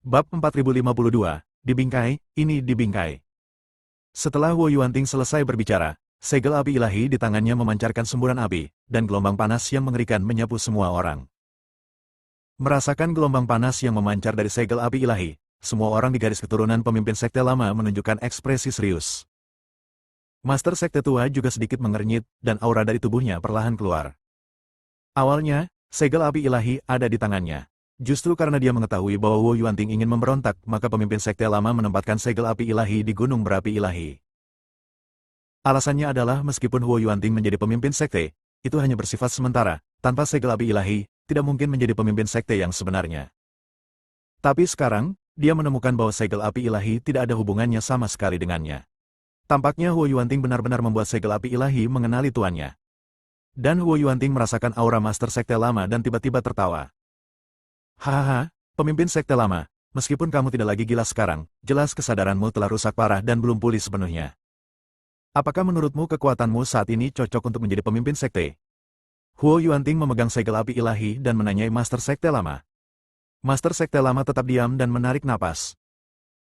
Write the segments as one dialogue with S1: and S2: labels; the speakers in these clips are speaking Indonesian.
S1: Bab 4052, dibingkai, ini dibingkai. Setelah Wu Yuanting selesai berbicara, segel api ilahi di tangannya memancarkan semburan api, dan gelombang panas yang mengerikan menyapu semua orang. Merasakan gelombang panas yang memancar dari segel api ilahi, semua orang di garis keturunan pemimpin sekte lama menunjukkan ekspresi serius. Master sekte tua juga sedikit mengernyit, dan aura dari tubuhnya perlahan keluar. Awalnya, segel api ilahi ada di tangannya. Justru karena dia mengetahui bahwa Wu Yuanting ingin memberontak, maka pemimpin sekte lama menempatkan segel api ilahi di gunung berapi ilahi. Alasannya adalah meskipun Wu Yuanting menjadi pemimpin sekte, itu hanya bersifat sementara, tanpa segel api ilahi, tidak mungkin menjadi pemimpin sekte yang sebenarnya. Tapi sekarang, dia menemukan bahwa segel api ilahi tidak ada hubungannya sama sekali dengannya. Tampaknya Wu Yuanting benar-benar membuat segel api ilahi mengenali tuannya. Dan Wu Yuanting merasakan aura master sekte lama dan tiba-tiba tertawa. Hahaha, pemimpin sekte lama, meskipun kamu tidak lagi gila sekarang, jelas kesadaranmu telah rusak parah dan belum pulih sepenuhnya. Apakah menurutmu kekuatanmu saat ini cocok untuk menjadi pemimpin sekte? Wu Yuanting memegang segel api ilahi dan menanyai master sekte lama. Master sekte lama tetap diam dan menarik napas.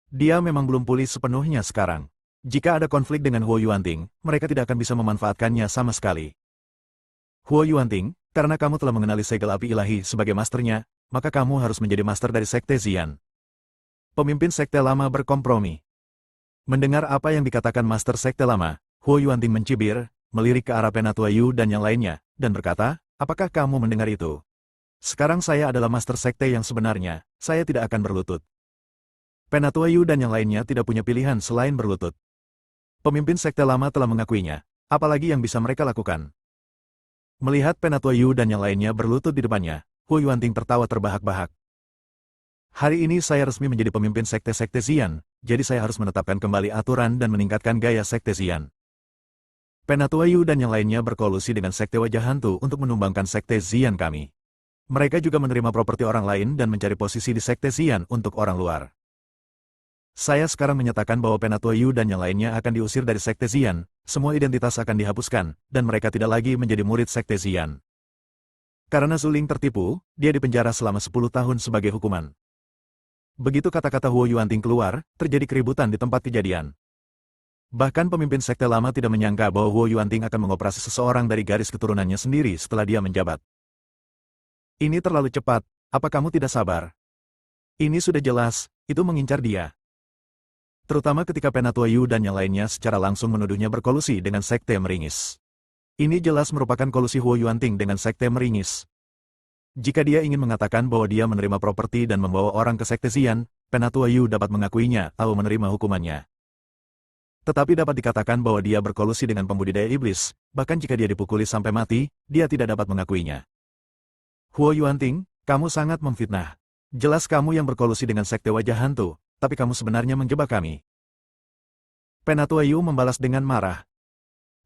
S1: Dia memang belum pulih sepenuhnya sekarang. Jika ada konflik dengan Wu Yuanting, mereka tidak akan bisa memanfaatkannya sama sekali. Wu Yuanting, karena kamu telah mengenali segel api ilahi sebagai masternya, maka kamu harus menjadi master dari sekte Xian. Pemimpin sekte lama berkompromi. Mendengar apa yang dikatakan master sekte lama, Wu Yuanting mencibir, melirik ke arah Penatua Yu dan yang lainnya, dan berkata, apakah kamu mendengar itu? Sekarang saya adalah master sekte yang sebenarnya, saya tidak akan berlutut. Penatua Yu dan yang lainnya tidak punya pilihan selain berlutut. Pemimpin sekte lama telah mengakuinya, apalagi yang bisa mereka lakukan. Melihat Penatua Yu dan yang lainnya berlutut di depannya, Wu Yuanting tertawa terbahak-bahak. Hari ini saya resmi menjadi pemimpin sekte-sekte Xian, jadi saya harus menetapkan kembali aturan dan meningkatkan gaya sekte Xian. Penatua Yu dan yang lainnya berkolusi dengan sekte wajah hantu untuk menumbangkan sekte Xian kami. Mereka juga menerima properti orang lain dan mencari posisi di sekte Xian untuk orang luar. Saya sekarang menyatakan bahwa Penatua Yu dan yang lainnya akan diusir dari sekte Xian, semua identitas akan dihapuskan, dan mereka tidak lagi menjadi murid sekte Xian. Karena Zuling tertipu, dia dipenjara selama 10 tahun sebagai hukuman. Begitu kata-kata Wu Yuanting keluar, terjadi keributan di tempat kejadian. Bahkan pemimpin sekte lama tidak menyangka bahwa Wu Yuanting akan mengoperasi seseorang dari garis keturunannya sendiri setelah dia menjabat. Ini terlalu cepat, apa kamu tidak sabar? Ini sudah jelas, itu mengincar dia. Terutama ketika Penatua Yu dan yang lainnya secara langsung menuduhnya berkolusi dengan sekte meringis. Ini jelas merupakan kolusi Wu Yuanting dengan sekte meringis. Jika dia ingin mengatakan bahwa dia menerima properti dan membawa orang ke sekte Xian, Penatua Yu dapat mengakuinya atau menerima hukumannya. Tetapi dapat dikatakan bahwa dia berkolusi dengan pembudidaya iblis, bahkan jika dia dipukuli sampai mati, dia tidak dapat mengakuinya. Wu Yuanting, kamu sangat memfitnah. Jelas kamu yang berkolusi dengan sekte wajah hantu, tapi kamu sebenarnya menjebak kami. Penatua Yu membalas dengan marah.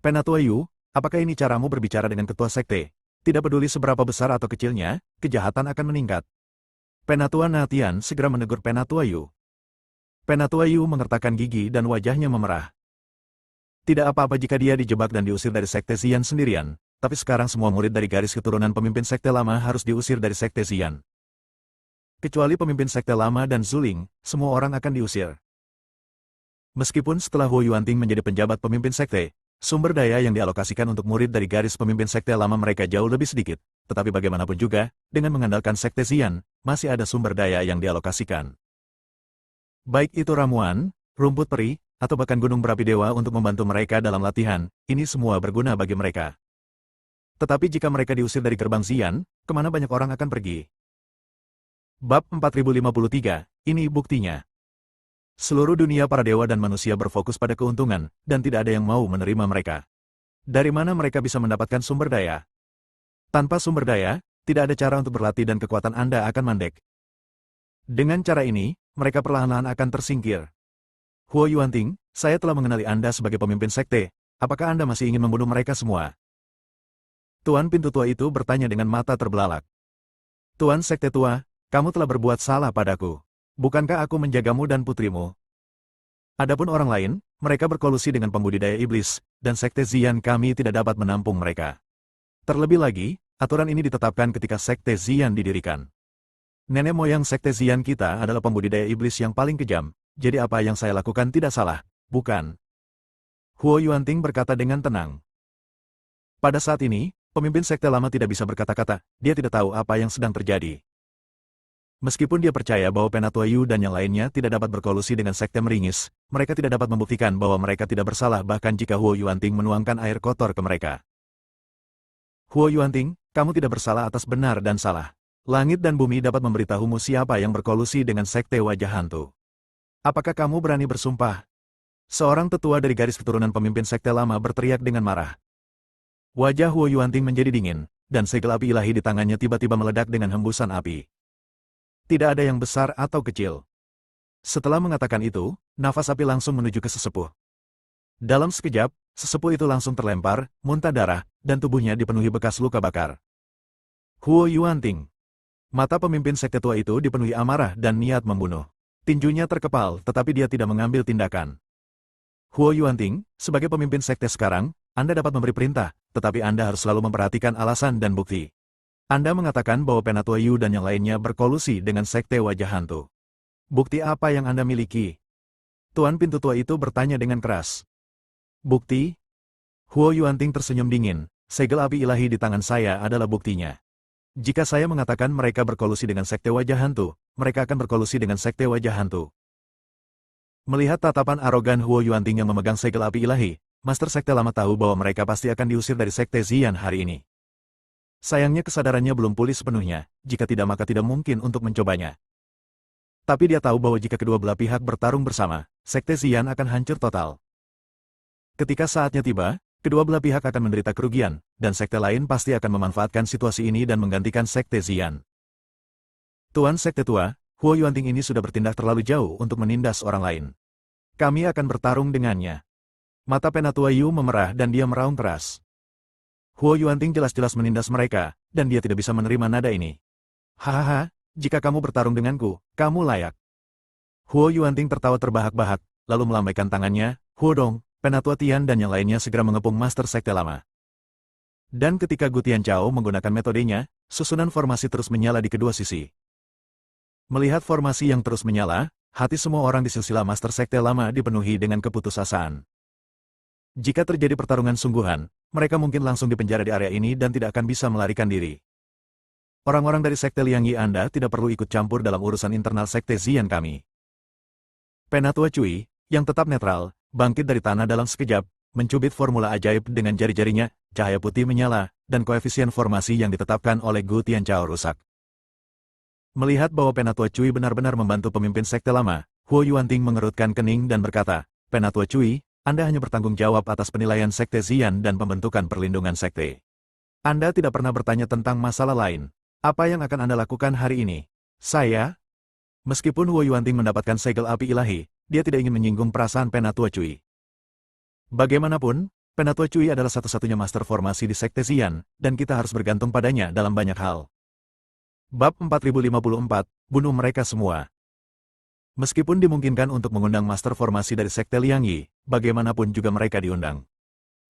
S1: Penatua Yu, apakah ini caramu berbicara dengan ketua sekte? Tidak peduli seberapa besar atau kecilnya, kejahatan akan meningkat. Penatua Natian segera menegur Penatua Yu. Penatua Yu mengertakkan gigi dan wajahnya memerah. Tidak apa-apa jika dia dijebak dan diusir dari sekte Xian sendirian, tapi sekarang semua murid dari garis keturunan pemimpin sekte lama harus diusir dari sekte Xian. Kecuali pemimpin sekte lama dan Zuling, semua orang akan diusir. Meskipun setelah Wu Yuanting menjadi penjabat pemimpin sekte, sumber daya yang dialokasikan untuk murid dari garis pemimpin sekte lama mereka jauh lebih sedikit, tetapi bagaimanapun juga, dengan mengandalkan sekte Xian, masih ada sumber daya yang dialokasikan. Baik itu ramuan, rumput peri, atau bahkan gunung berapi dewa untuk membantu mereka dalam latihan, ini semua berguna bagi mereka. Tetapi jika mereka diusir dari gerbang Xian, kemana banyak orang akan pergi? Bab 4053, ini buktinya. Seluruh dunia para dewa dan manusia berfokus pada keuntungan, dan tidak ada yang mau menerima mereka. Dari mana mereka bisa mendapatkan sumber daya? Tanpa sumber daya, tidak ada cara untuk berlatih dan kekuatan Anda akan mandek. Dengan cara ini, mereka perlahan-lahan akan tersingkir. Wu Yuanting, saya telah mengenali Anda sebagai pemimpin sekte, apakah Anda masih ingin membunuh mereka semua? Tuan pintu tua itu bertanya dengan mata terbelalak. Tuan sekte tua, kamu telah berbuat salah padaku. Bukankah aku menjagamu dan putrimu? Adapun orang lain, mereka berkolusi dengan pembudidaya iblis, dan sekte Xian kami tidak dapat menampung mereka. Terlebih lagi, aturan ini ditetapkan ketika sekte Xian didirikan. Nenek moyang Sekte Zian kita adalah pembudidaya iblis yang paling kejam, jadi apa yang saya lakukan tidak salah, bukan? Huo Yuanting berkata dengan tenang. Pada saat ini, pemimpin Sekte Lama tidak bisa berkata-kata, dia tidak tahu apa yang sedang terjadi. Meskipun dia percaya bahwa Penatua Yu dan yang lainnya tidak dapat berkolusi dengan Sekte Meringis, mereka tidak dapat membuktikan bahwa mereka tidak bersalah bahkan jika Huo Yuanting menuangkan air kotor ke mereka. Huo Yuanting, kamu tidak bersalah atas benar dan salah. Langit dan bumi dapat memberitahumu siapa yang berkolusi dengan Sekte Wajah Hantu. Apakah kamu berani bersumpah? Seorang tetua dari garis keturunan pemimpin Sekte Lama berteriak dengan marah. Wajah Huo Yuanting menjadi dingin, dan segel api ilahi di tangannya tiba-tiba meledak dengan hembusan api. Tidak ada yang besar atau kecil. Setelah mengatakan itu, nafas api langsung menuju ke sesepuh. Dalam sekejap, sesepuh itu langsung terlempar, muntah darah, dan tubuhnya dipenuhi bekas luka bakar. Huo Yuanting. Mata pemimpin sekte tua itu dipenuhi amarah dan niat membunuh. Tinjunya terkepal, tetapi dia tidak mengambil tindakan. Huo Yuanting, sebagai pemimpin sekte sekarang, Anda dapat memberi perintah, tetapi Anda harus selalu memperhatikan alasan dan bukti. Anda mengatakan bahwa Penatua Yu dan yang lainnya berkolusi dengan Sekte Wajah Hantu. Bukti apa yang Anda miliki? Tuan pintu tua itu bertanya dengan keras. Bukti? Huo Yuanting tersenyum dingin, segel api ilahi di tangan saya adalah buktinya. Jika saya mengatakan mereka berkolusi dengan Sekte Wajah Hantu, mereka akan berkolusi dengan Sekte Wajah Hantu. Melihat tatapan arogan Huo Yuanting yang memegang segel api ilahi, Master Sekte Lama tahu bahwa mereka pasti akan diusir dari Sekte Zian hari ini. Sayangnya kesadarannya belum pulih sepenuhnya, jika tidak maka tidak mungkin untuk mencobanya. Tapi dia tahu bahwa jika kedua belah pihak bertarung bersama, Sekte Zian akan hancur total. Ketika saatnya tiba, kedua belah pihak akan menderita kerugian, dan sekte lain pasti akan memanfaatkan situasi ini dan menggantikan Sekte Zian. Tuan Sekte Tua, Huo Yuanting ini sudah bertindak terlalu jauh untuk menindas orang lain. Kami akan bertarung dengannya. Mata Penatua Yu memerah dan dia meraung keras. Huo Yuanting jelas-jelas menindas mereka, dan dia tidak bisa menerima nada ini. Hahaha, jika kamu bertarung denganku, kamu layak. Huo Yuanting tertawa terbahak-bahak, lalu melambaikan tangannya, Huo Dong, Penatua Tian dan yang lainnya segera mengepung Master Sekte Lama. Dan ketika Gu Tianchao menggunakan metodenya, susunan formasi terus menyala di kedua sisi. Melihat formasi yang terus menyala, hati semua orang di silsilah Master Sekte Lama dipenuhi dengan keputusasaan. Jika terjadi pertarungan sungguhan, mereka mungkin langsung dipenjara di area ini dan tidak akan bisa melarikan diri. Orang-orang dari Sekte Liang Yi Anda tidak perlu ikut campur dalam urusan internal Sekte Zian kami. Penatua Cui, yang tetap netral, bangkit dari tanah dalam sekejap, mencubit formula ajaib dengan jari-jarinya, cahaya putih menyala, dan koefisien formasi yang ditetapkan oleh Gu Tianchao rusak. Melihat bahwa Penatua Cui benar-benar membantu pemimpin Sekte Lama, Huo Yuanting mengerutkan kening dan berkata, Penatua Cui, Anda hanya bertanggung jawab atas penilaian Sekte Zian dan pembentukan perlindungan Sekte. Anda tidak pernah bertanya tentang masalah lain. Apa yang akan Anda lakukan hari ini? Saya? Meskipun Huo Yuanting mendapatkan segel api ilahi, dia tidak ingin menyinggung perasaan Penatua Cui. Bagaimanapun, Penatua Cui adalah satu-satunya master formasi di Sekte Zian, dan kita harus bergantung padanya dalam banyak hal. Bab 4054, bunuh mereka semua. Meskipun dimungkinkan untuk mengundang master formasi dari Sekte Liang Yi, bagaimanapun juga mereka diundang.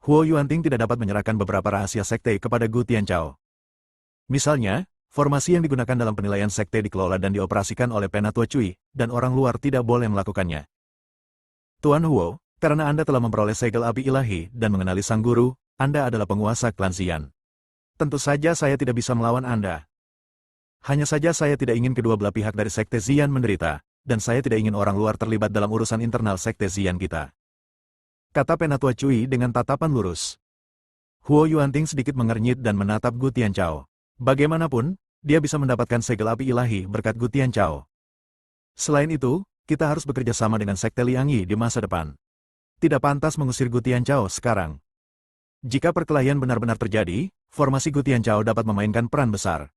S1: Huo Yuanting tidak dapat menyerahkan beberapa rahasia sekte kepada Gu Tianchao. Misalnya, formasi yang digunakan dalam penilaian sekte dikelola dan dioperasikan oleh Penatua Cui, dan orang luar tidak boleh melakukannya. Tuan Huo, karena Anda telah memperoleh segel api ilahi dan mengenali sang guru, Anda adalah penguasa klan Zian. Tentu saja saya tidak bisa melawan Anda. Hanya saja saya tidak ingin kedua belah pihak dari Sekte Zian menderita, dan saya tidak ingin orang luar terlibat dalam urusan internal Sekte Zian kita. Kata Penatua Cui dengan tatapan lurus. Huo Yuanting sedikit mengernyit dan menatap Gu Tianchao. Bagaimanapun, dia bisa mendapatkan segel api ilahi berkat Gu Tianchao. Selain itu, kita harus bekerja sama dengan Sekte Liang Yi di masa depan. Tidak pantas mengusir Gu Tianchao sekarang. Jika perkelahian benar-benar terjadi, formasi Gu Tianchao dapat memainkan peran besar.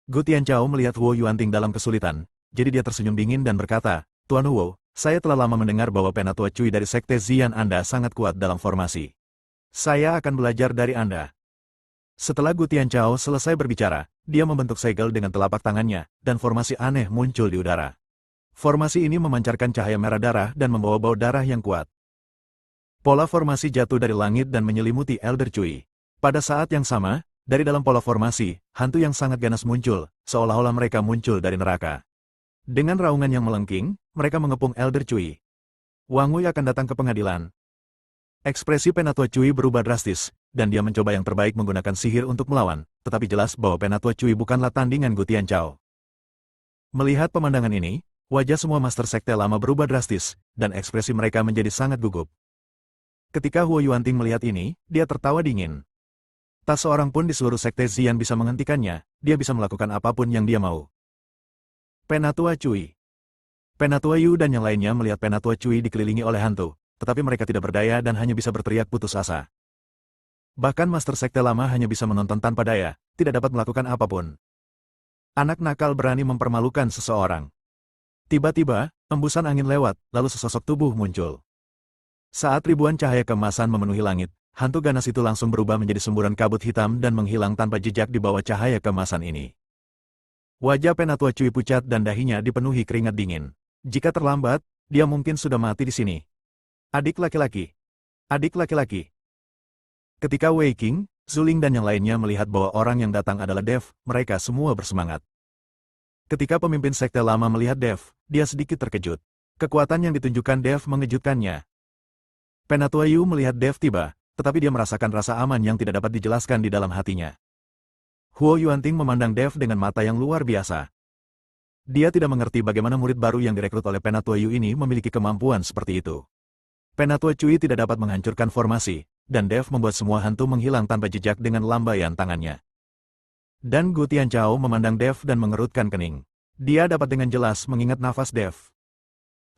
S1: Gu Tianchao melihat Huo Yuanting dalam kesulitan, jadi dia tersenyum dingin dan berkata, Tuan Huo, saya telah lama mendengar bahwa Penatua Cui dari Sekte Zian Anda sangat kuat dalam formasi. Saya akan belajar dari Anda. Setelah Gu Tianchao selesai berbicara, dia membentuk segel dengan telapak tangannya, dan formasi aneh muncul di udara. Formasi ini memancarkan cahaya merah darah dan membawa bau darah yang kuat. Pola formasi jatuh dari langit dan menyelimuti Elder Cui. Pada saat yang sama, Dari dalam pola formasi, hantu yang sangat ganas muncul, seolah-olah mereka muncul dari neraka. Dengan raungan yang melengking, mereka mengepung Elder Cui. Wang Wei akan datang ke pengadilan. Ekspresi Penatua Cui berubah drastis, dan dia mencoba yang terbaik menggunakan sihir untuk melawan, tetapi jelas bahwa Penatua Cui bukanlah tandingan Gu Tianchao. Melihat pemandangan ini, wajah semua Master Sekte Lama berubah drastis, dan ekspresi mereka menjadi sangat gugup. Ketika Huo Yuanting melihat ini, dia tertawa dingin. Tak seorang pun di seluruh Sekte Xian bisa menghentikannya, dia bisa melakukan apapun yang dia mau. Penatua Cui. Penatua Yu dan yang lainnya melihat Penatua Cui dikelilingi oleh hantu, tetapi mereka tidak berdaya dan hanya bisa berteriak putus asa. Bahkan Master Sekte Lama hanya bisa menonton tanpa daya, tidak dapat melakukan apapun. Anak nakal berani mempermalukan seseorang. Tiba-tiba, embusan angin lewat, lalu sesosok tubuh muncul. Saat ribuan cahaya keemasan memenuhi langit, hantu ganas itu langsung berubah menjadi semburan kabut hitam dan menghilang tanpa jejak di bawah cahaya keemasan ini. Wajah Penatua Cui pucat dan dahinya dipenuhi keringat dingin. Jika terlambat, dia mungkin sudah mati di sini. Adik laki-laki. Adik laki-laki. Ketika Wei Qing, Zuling dan yang lainnya melihat bahwa orang yang datang adalah Dev, mereka semua bersemangat. Ketika pemimpin Sekte Lama melihat Dev, dia sedikit terkejut. Kekuatan yang ditunjukkan Dev mengejutkannya. Penatua Yu melihat Dev tiba, tetapi dia merasakan rasa aman yang tidak dapat dijelaskan di dalam hatinya. Huo Yuanting memandang Dev dengan mata yang luar biasa. Dia tidak mengerti bagaimana murid baru yang direkrut oleh Penatua Yu ini memiliki kemampuan seperti itu. Penatua Cui tidak dapat menghancurkan formasi, dan Dev membuat semua hantu menghilang tanpa jejak dengan lambaian tangannya. Dan Gu Tianchao memandang Dev dan mengerutkan kening. Dia dapat dengan jelas mengingat nafas Dev.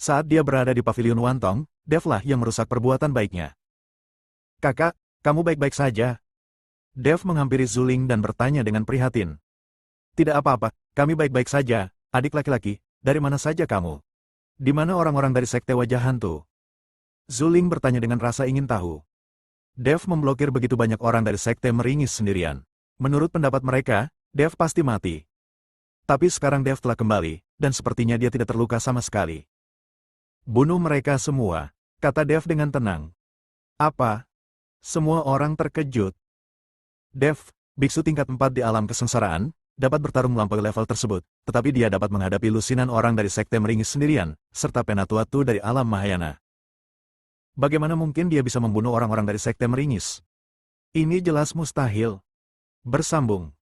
S1: Saat dia berada di pavilion Wantong, Dev lah yang merusak perbuatan baiknya. Kakak, kamu baik-baik saja? Dev menghampiri Zuling dan bertanya dengan prihatin. Tidak apa-apa, kami baik-baik saja, adik laki-laki, dari mana saja kamu? Di mana orang-orang dari Sekte Wajah Hantu? Zuling bertanya dengan rasa ingin tahu. Dev memblokir begitu banyak orang dari Sekte Meringis sendirian. Menurut pendapat mereka, Dev pasti mati. Tapi sekarang Dev telah kembali, dan sepertinya dia tidak terluka sama sekali. Bunuh mereka semua, kata Dev dengan tenang. Apa? Semua orang terkejut. Dev, biksu tingkat 4 di alam kesengsaraan, dapat bertarung melampaui level tersebut, tetapi dia dapat menghadapi lusinan orang dari Sekte Meringis sendirian, serta Penatua Tu dari alam Mahayana. Bagaimana mungkin dia bisa membunuh orang-orang dari Sekte Meringis? Ini jelas mustahil. Bersambung.